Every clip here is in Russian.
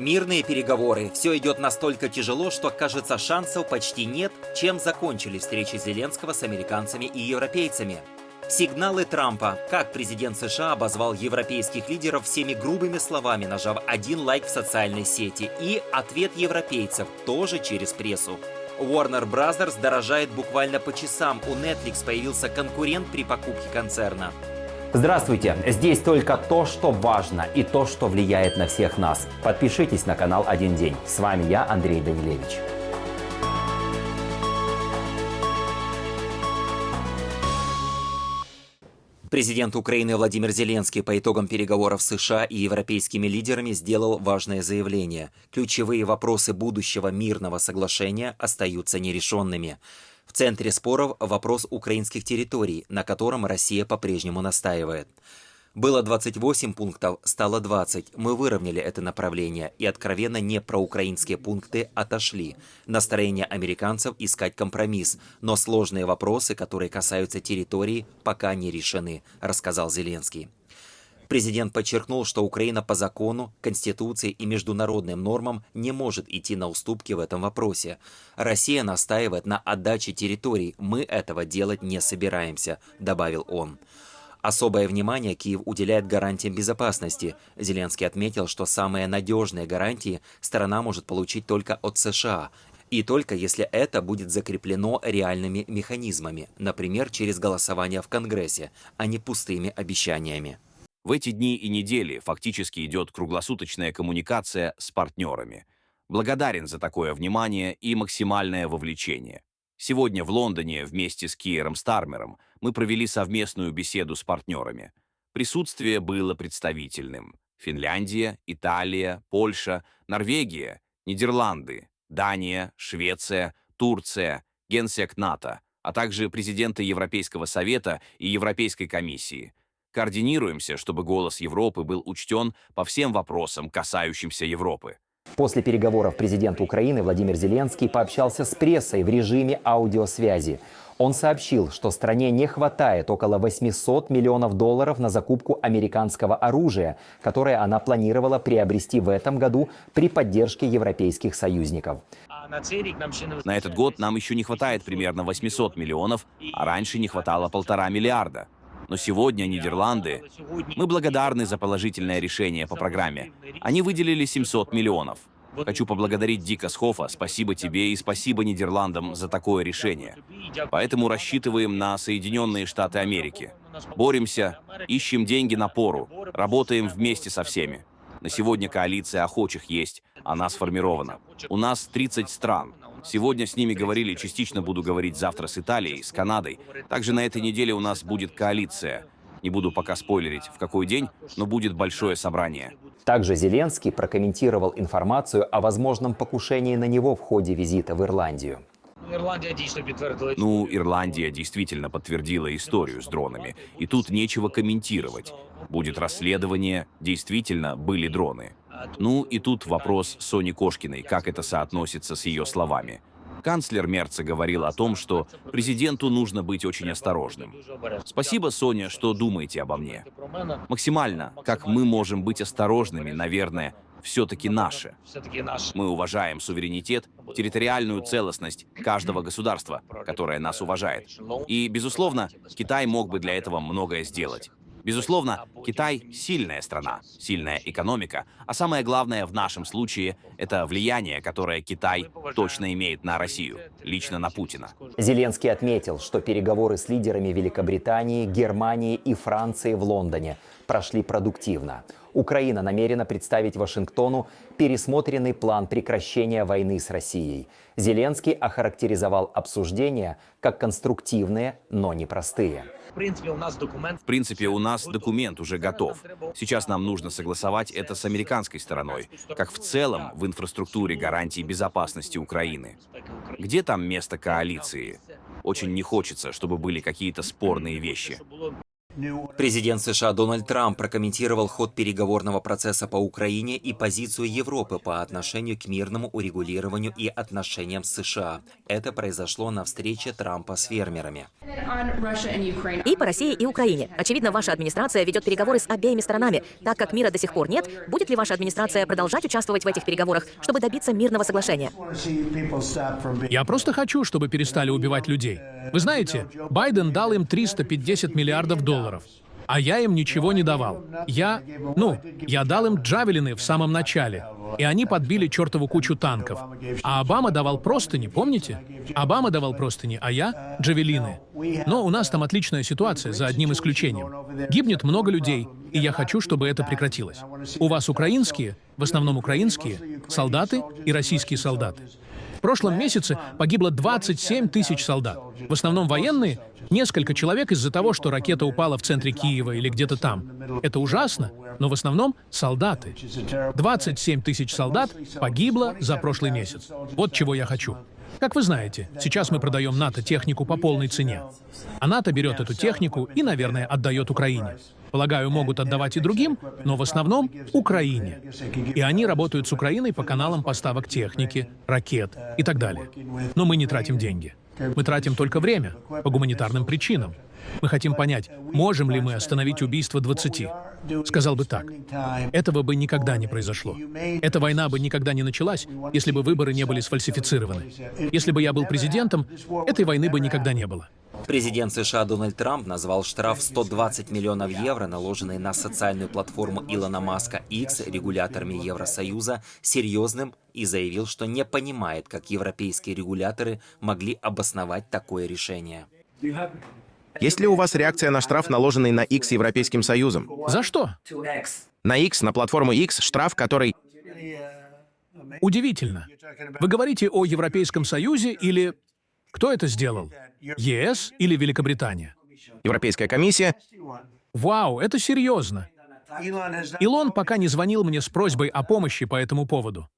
Мирные переговоры. Все идет настолько тяжело, что, кажется, шансов почти нет, чем закончились встречи Зеленского с американцами и европейцами. Сигналы Трампа. Как президент США обозвал европейских лидеров всеми грубыми словами, нажав один лайк в социальной сети. И ответ европейцев, тоже через прессу. Warner Brothers дорожает буквально по часам. У Netflix появился конкурент при покупке концерна. Здравствуйте! Здесь только то, что важно и то, что влияет на всех нас. Подпишитесь на канал «Один день». С вами я, Андрей Данилевич. Президент Украины Владимир Зеленский по итогам переговоров с США и европейскими лидерами сделал важное заявление. Ключевые вопросы будущего мирного соглашения остаются нерешенными. В центре споров вопрос украинских территорий, на котором Россия по-прежнему настаивает. Было 28 пунктов, стало 20. Мы выровняли это направление, и откровенно не проукраинские пункты отошли. Настроение американцев искать компромисс, но сложные вопросы, которые касаются территории, пока не решены, рассказал Зеленский. Президент подчеркнул, что Украина по закону, Конституции и международным нормам не может идти на уступки в этом вопросе. Россия настаивает на отдаче территорий, мы этого делать не собираемся, добавил он. Особое внимание Киев уделяет гарантиям безопасности. Зеленский отметил, что самые надежные гарантии страна может получить только от США. И только если это будет закреплено реальными механизмами, например, через голосование в Конгрессе, а не пустыми обещаниями. В эти дни и недели фактически идет круглосуточная коммуникация с партнерами. Благодарен за такое внимание и максимальное вовлечение. Сегодня в Лондоне вместе с Киером Стармером мы провели совместную беседу с партнерами. Присутствие было представительным. Финляндия, Италия, Польша, Норвегия, Нидерланды, Дания, Швеция, Турция, генсек НАТО, а также президенты Европейского совета и Европейской комиссии. Координируемся, чтобы голос Европы был учтен по всем вопросам, касающимся Европы. После переговоров президент Украины Владимир Зеленский пообщался с прессой в режиме аудиосвязи. Он сообщил, что стране не хватает около 800 миллионов долларов на закупку американского оружия, которое она планировала приобрести в этом году при поддержке европейских союзников. На этот год нам еще не хватает примерно 800 миллионов, а раньше не хватало 1,5 миллиарда. Но сегодня Нидерланды, мы благодарны за положительное решение по программе. Они выделили 700 миллионов. Хочу поблагодарить Дика Схофа, спасибо тебе и спасибо Нидерландам за такое решение. Поэтому рассчитываем на Соединенные Штаты Америки. Боремся, ищем деньги на пору, работаем вместе со всеми. На сегодня коалиция охочих есть, она сформирована. У нас 30 стран. Сегодня с ними говорили, частично буду говорить завтра с Италией, с Канадой. Также на этой неделе у нас будет коалиция. Не буду пока спойлерить, в какой день, но будет большое собрание. Также Зеленский прокомментировал информацию о возможном покушении на него в ходе визита в Ирландию. Ирландия действительно подтвердила историю с дронами. И тут нечего комментировать. Будет расследование, действительно были дроны. И тут вопрос Сони Кошкиной, как это соотносится с ее словами. Канцлер Мерца говорил о том, что президенту нужно быть очень осторожным. Спасибо, Соня, что думаете обо мне. Максимально, как мы можем быть осторожными, наверное, все-таки наше. Мы уважаем суверенитет, территориальную целостность каждого государства, которое нас уважает. И, безусловно, Китай мог бы для этого многое сделать. Безусловно, Китай – сильная страна, сильная экономика, а самое главное в нашем случае – это влияние, которое Китай точно имеет на Россию, лично на Путина. Зеленский отметил, что переговоры с лидерами Великобритании, Германии и Франции в Лондоне прошли продуктивно. Украина намерена представить Вашингтону пересмотренный план прекращения войны с Россией. Зеленский охарактеризовал обсуждения как конструктивные, но непростые. В принципе, у нас документ уже готов. Сейчас нам нужно согласовать это с американской стороной, как в целом в инфраструктуре гарантий безопасности Украины. Где там место коалиции? Очень не хочется, чтобы были какие-то спорные вещи. Президент США Дональд Трамп прокомментировал ход переговорного процесса по Украине и позицию Европы по отношению к мирному урегулированию и отношениям с США. Это произошло на встрече Трампа с фермерами. И по России и Украине. Очевидно, ваша администрация ведет переговоры с обеими сторонами. Так как мира до сих пор нет, будет ли ваша администрация продолжать участвовать в этих переговорах, чтобы добиться мирного соглашения? Я просто хочу, чтобы перестали убивать людей. Вы знаете, Байден дал им 350 миллиардов долларов. А я им ничего не давал. Я дал им джавелины в самом начале. И они подбили чертову кучу танков. А Обама давал простыни, помните? Обама давал простыни, а я — джавелины. Но у нас там отличная ситуация, за одним исключением. Гибнет много людей, и я хочу, чтобы это прекратилось. У вас украинские, в основном украинские, солдаты и российские солдаты. В прошлом месяце погибло 27 тысяч солдат. В основном военные, несколько человек из-за того, что ракета упала в центре Киева или где-то там. Это ужасно, но в основном солдаты. 27 тысяч солдат погибло за прошлый месяц. Вот чего я хочу. Как вы знаете, сейчас мы продаем НАТО технику по полной цене. А НАТО берет эту технику и, наверное, отдает Украине. Полагаю, могут отдавать и другим, но в основном Украине. И они работают с Украиной по каналам поставок техники, ракет и так далее. Но мы не тратим деньги. Мы тратим только время, по гуманитарным причинам. Мы хотим понять, можем ли мы остановить убийство 20. Сказал бы так. Этого бы никогда не произошло. Эта война бы никогда не началась, если бы выборы не были сфальсифицированы. Если бы я был президентом, этой войны бы никогда не было. Президент США Дональд Трамп назвал штраф в 120 миллионов евро, наложенный на социальную платформу Илона Маска X регуляторами Евросоюза, серьезным и заявил, что не понимает, как европейские регуляторы могли обосновать такое решение. Есть ли у вас реакция на штраф, наложенный на X Европейским Союзом? За что? На X, на платформу X, штраф, который... Удивительно. Вы говорите о Европейском Союзе или... Кто это сделал? ЕС или Великобритания? Европейская комиссия... Вау, это серьезно. Илон пока не звонил мне с просьбой о помощи по этому поводу.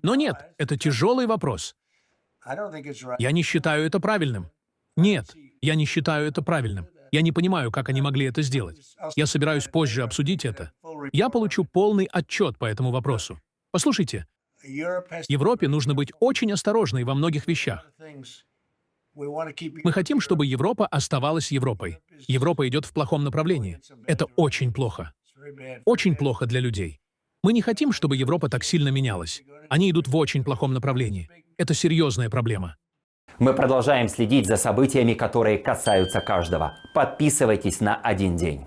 Но нет, это тяжелый вопрос. Я не считаю это правильным. Нет, я не считаю это правильным. Я не понимаю, как они могли это сделать. Я собираюсь позже обсудить это. Я получу полный отчет по этому вопросу. Послушайте, Европе нужно быть очень осторожной во многих вещах. Мы хотим, чтобы Европа оставалась Европой. Европа идет в плохом направлении. Это очень плохо. Очень плохо для людей. Мы не хотим, чтобы Европа так сильно менялась. Они идут в очень плохом направлении. Это серьезная проблема. Мы продолжаем следить за событиями, которые касаются каждого. Подписывайтесь на «Один день».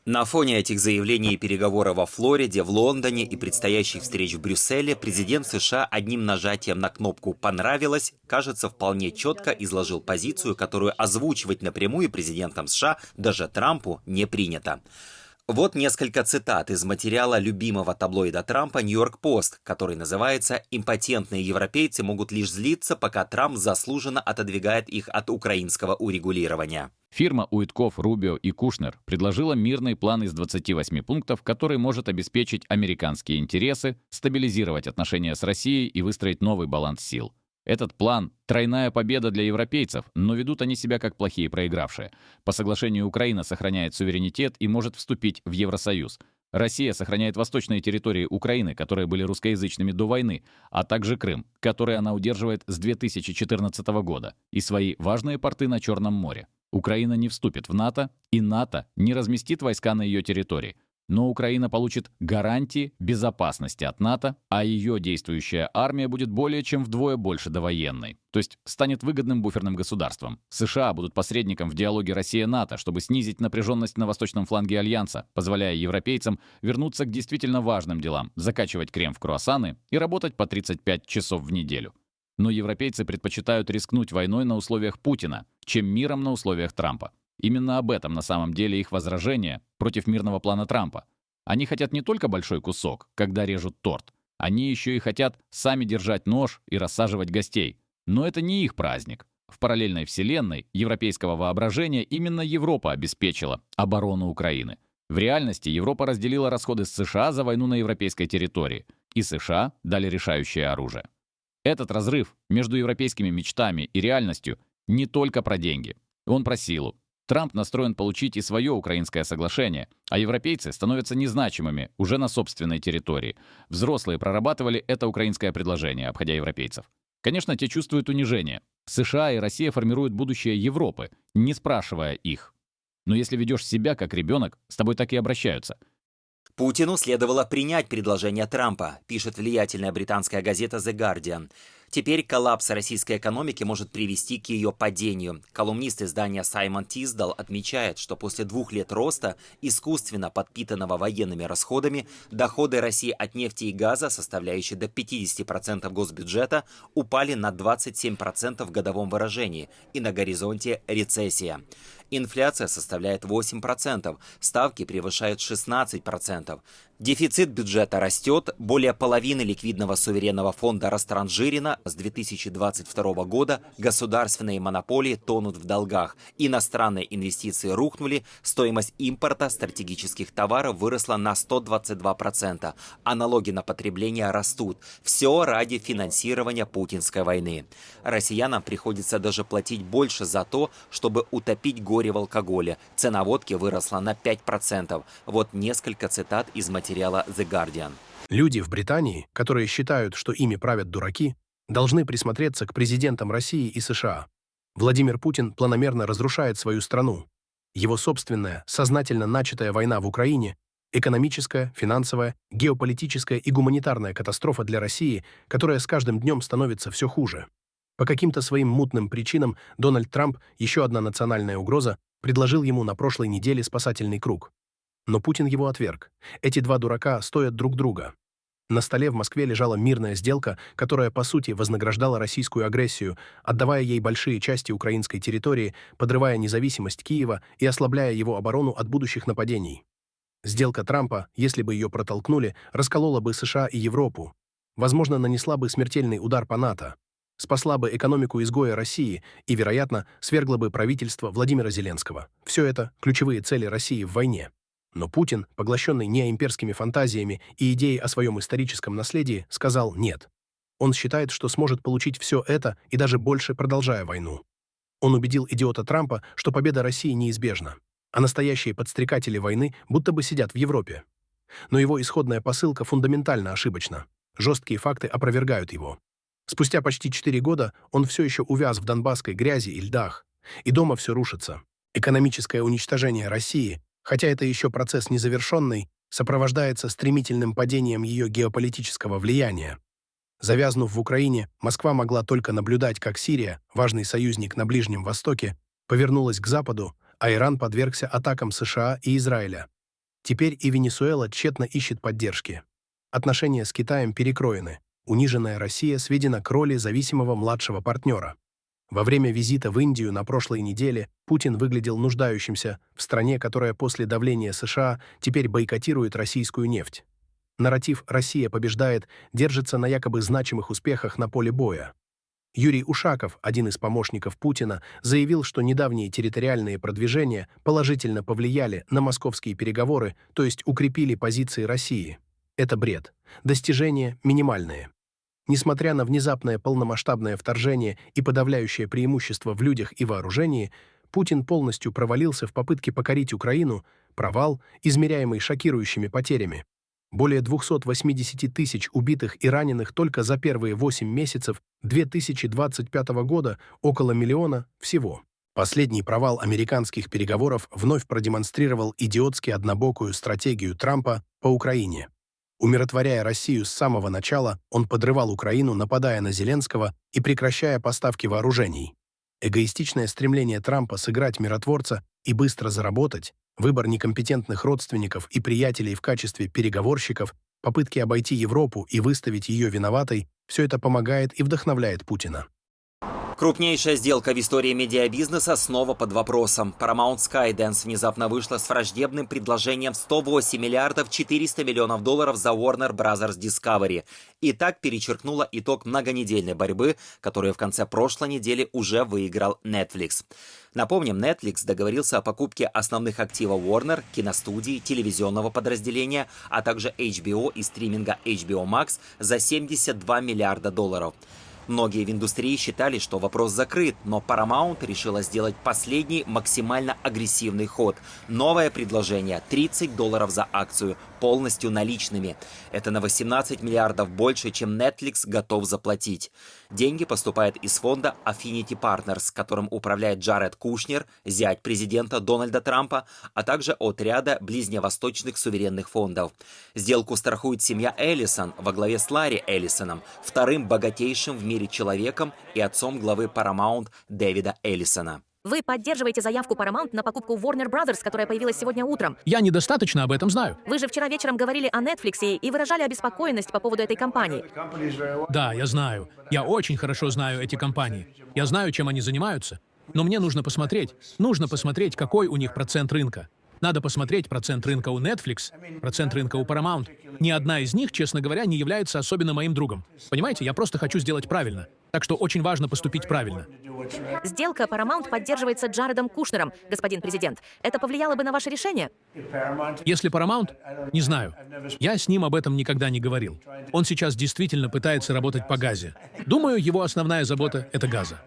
На фоне этих заявлений и переговоров во Флориде, в Лондоне и предстоящих встреч в Брюсселе президент США одним нажатием на кнопку «Понравилось», кажется, вполне четко изложил позицию, которую озвучивать напрямую президентом США даже Трампу не принято. Вот несколько цитат из материала любимого таблоида Трампа «Нью-Йорк Пост», который называется «Импотентные европейцы могут лишь злиться, пока Трамп заслуженно отодвигает их от украинского урегулирования». Фирма Уиткофф, Рубио и Кушнер предложила мирный план из 28 пунктов, который может обеспечить американские интересы, стабилизировать отношения с Россией и выстроить новый баланс сил. Этот план – тройная победа для европейцев, но ведут они себя как плохие проигравшие. По соглашению Украина сохраняет суверенитет и может вступить в Евросоюз. Россия сохраняет восточные территории Украины, которые были русскоязычными до войны, а также Крым, который она удерживает с 2014 года, и свои важные порты на Черном море. Украина не вступит в НАТО, и НАТО не разместит войска на ее территории. Но Украина получит гарантии безопасности от НАТО, а ее действующая армия будет более чем вдвое больше довоенной. То есть станет выгодным буферным государством. США будут посредником в диалоге Россия-НАТО, чтобы снизить напряженность на восточном фланге Альянса, позволяя европейцам вернуться к действительно важным делам, закачивать крем в круассаны и работать по 35 часов в неделю. Но европейцы предпочитают рискнуть войной на условиях Путина, чем миром на условиях Трампа. Именно об этом на самом деле их возражение против мирного плана Трампа. Они хотят не только большой кусок, когда режут торт. Они еще и хотят сами держать нож и рассаживать гостей. Но это не их праздник. В параллельной вселенной европейского воображения именно Европа обеспечила оборону Украины. В реальности Европа разделила расходы с США за войну на европейской территории. И США дали решающее оружие. Этот разрыв между европейскими мечтами и реальностью не только про деньги. Он про силу. Трамп настроен получить и свое украинское соглашение, а европейцы становятся незначимыми уже на собственной территории. Взрослые прорабатывали это украинское предложение, обходя европейцев. Конечно, те чувствуют унижение. США и Россия формируют будущее Европы, не спрашивая их. Но если ведешь себя как ребенок, с тобой так и обращаются. Путину следовало принять предложение Трампа, пишет влиятельная британская газета The Guardian. Теперь коллапс российской экономики может привести к ее падению. Колумнист издания Саймон Тисдал отмечает, что после 2 лет роста, искусственно подпитанного военными расходами, доходы России от нефти и газа, составляющие до 50% госбюджета, упали на 27% в годовом выражении, и на горизонте рецессия. Инфляция составляет 8%, ставки превышают 16%. Дефицит бюджета растет, более половины ликвидного суверенного фонда растранжирено, с 2022 года государственные монополии тонут в долгах, иностранные инвестиции рухнули, стоимость импорта стратегических товаров выросла на 122%, а налоги на потребление растут. Все ради финансирования путинской войны. Россиянам приходится даже платить больше за то, чтобы утопить горе в алкоголе. Цена водки выросла на 5%. Вот несколько цитат из материала The Guardian. Люди в Британии, которые считают, что ими правят дураки, должны присмотреться к президентам России и США. Владимир Путин планомерно разрушает свою страну. Его собственная, сознательно начатая война в Украине – экономическая, финансовая, геополитическая и гуманитарная катастрофа для России, которая с каждым днем становится все хуже. По каким-то своим мутным причинам Дональд Трамп, еще одна национальная угроза, предложил ему на прошлой неделе спасательный круг. Но Путин его отверг. Эти два дурака стоят друг друга. На столе в Москве лежала мирная сделка, которая, по сути, вознаграждала российскую агрессию, отдавая ей большие части украинской территории, подрывая независимость Киева и ослабляя его оборону от будущих нападений. Сделка Трампа, если бы ее протолкнули, расколола бы США и Европу. Возможно, нанесла бы смертельный удар по НАТО, спасла бы экономику изгоя России и, вероятно, свергла бы правительство Владимира Зеленского. Все это – ключевые цели России в войне. Но Путин, поглощенный неоимперскими фантазиями и идеей о своем историческом наследии, сказал «нет». Он считает, что сможет получить все это и даже больше, продолжая войну. Он убедил идиота Трампа, что победа России неизбежна, а настоящие подстрекатели войны будто бы сидят в Европе. Но его исходная посылка фундаментально ошибочна. Жесткие факты опровергают его. Спустя почти 4 года он все еще увяз в донбасской грязи и льдах, и дома все рушится. Экономическое уничтожение России, хотя это еще процесс незавершенный, сопровождается стремительным падением ее геополитического влияния. Завязнув в Украине, Москва могла только наблюдать, как Сирия, важный союзник на Ближнем Востоке, повернулась к Западу, а Иран подвергся атакам США и Израиля. Теперь и Венесуэла тщетно ищет поддержки. Отношения с Китаем перекроены. Униженная Россия сведена к роли зависимого младшего партнера. Во время визита в Индию на прошлой неделе Путин выглядел нуждающимся в стране, которая после давления США теперь бойкотирует российскую нефть. Нарратив «Россия побеждает» держится на якобы значимых успехах на поле боя. Юрий Ушаков, один из помощников Путина, заявил, что недавние территориальные продвижения положительно повлияли на московские переговоры, то есть укрепили позиции России. Это бред. Достижения минимальные. Несмотря на внезапное полномасштабное вторжение и подавляющее преимущество в людях и вооружении, Путин полностью провалился в попытке покорить Украину, провал, измеряемый шокирующими потерями. Более 280 тысяч убитых и раненых только за первые 8 месяцев 2025 года, около миллиона всего. Последний провал американских переговоров вновь продемонстрировал идиотски однобокую стратегию Трампа по Украине. Умиротворяя Россию с самого начала, он подрывал Украину, нападая на Зеленского и прекращая поставки вооружений. Эгоистичное стремление Трампа сыграть миротворца и быстро заработать, выбор некомпетентных родственников и приятелей в качестве переговорщиков, попытки обойти Европу и выставить ее виноватой – все это помогает и вдохновляет Путина. Крупнейшая сделка в истории медиабизнеса снова под вопросом. Paramount Skydance внезапно вышла с враждебным предложением в 108 миллиардов 400 миллионов долларов за Warner Bros. Discovery. И так перечеркнула итог многонедельной борьбы, которую в конце прошлой недели уже выиграл Netflix. Напомним, Netflix договорился о покупке основных активов Warner, киностудии, телевизионного подразделения, а также HBO и стриминга HBO Max за 72 миллиарда долларов. Многие в индустрии считали, что вопрос закрыт, но Paramount решила сделать последний максимально агрессивный ход. Новое предложение – $30 за акцию, полностью наличными. Это на 18 миллиардов больше, чем Netflix готов заплатить. Деньги поступают из фонда Affinity Partners, которым управляет Джаред Кушнер, зять президента Дональда Трампа, а также от ряда ближневосточных суверенных фондов. Сделку страхует семья Эллисон во главе с Ларри Эллисоном, вторым богатейшим в мире человеком и отцом главы Paramount Дэвида Эллисона. Вы поддерживаете заявку Paramount на покупку Warner Brothers, которая появилась сегодня утром. Я недостаточно об этом знаю. Вы же вчера вечером говорили о Netflix и выражали обеспокоенность по поводу этой компании. Да, я знаю. Я очень хорошо знаю эти компании. Я знаю, чем они занимаются. Но мне нужно посмотреть. Нужно посмотреть, какой у них процент рынка. Надо посмотреть процент рынка у Netflix, процент рынка у Paramount. Ни одна из них, честно говоря, не является особенно моим другом. Понимаете, я просто хочу сделать правильно. Так что очень важно поступить правильно. Сделка Paramount поддерживается Джаредом Кушнером, господин президент. Это повлияло бы на ваше решение? Если Paramount, не знаю. Я с ним об этом никогда не говорил. Он сейчас действительно пытается работать по газе. Думаю, его основная забота — это газа.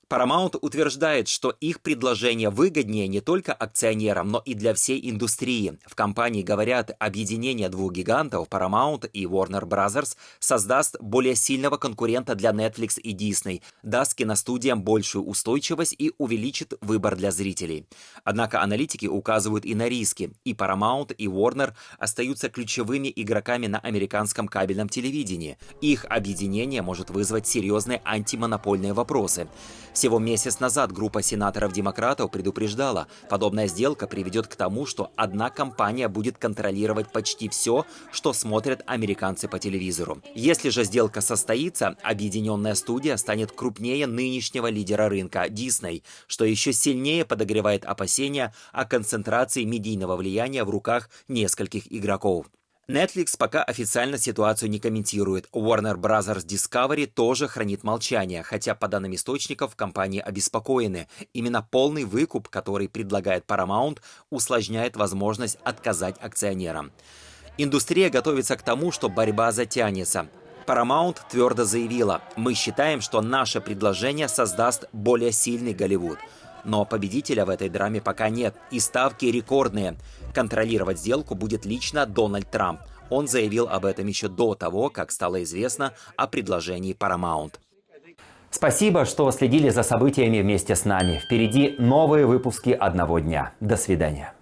Paramount утверждает, что их предложение выгоднее не только акционерам, но и для всей индустрии. В компании говорят, объединение двух гигантов, Paramount и Warner Brothers, создаст более сильного конкурента для Netflix и Disney, даст киностудиям большую устойчивость и увеличит выбор для зрителей. Однако аналитики указывают и на риски. И Paramount, и Warner остаются ключевыми игроками на американском кабельном телевидении. Их объединение может вызвать серьезные антимонопольные вопросы. Всего месяц назад группа сенаторов-демократов предупреждала, подобная сделка приведет к тому, что одна компания будет контролировать почти все, что смотрят американцы по телевизору. Если же сделка состоится, объединенная студия станет крупнее нынешнего лидера рынка – Disney, что еще сильнее подогревает опасения о концентрации медийного влияния в руках нескольких игроков. Netflix пока официально ситуацию не комментирует. Warner Bros. Discovery тоже хранит молчание, хотя, по данным источников, компании обеспокоены. Именно полный выкуп, который предлагает Paramount, усложняет возможность отказать акционерам. Индустрия готовится к тому, что борьба затянется. Paramount твердо заявила: «Мы считаем, что наше предложение создаст более сильный Голливуд». Но победителя в этой драме пока нет, и ставки рекордные. Контролировать сделку будет лично Дональд Трамп. Он заявил об этом еще до того, как стало известно о предложении Paramount. Спасибо, что следили за событиями вместе с нами. Впереди новые выпуски «Одного дня». До свидания.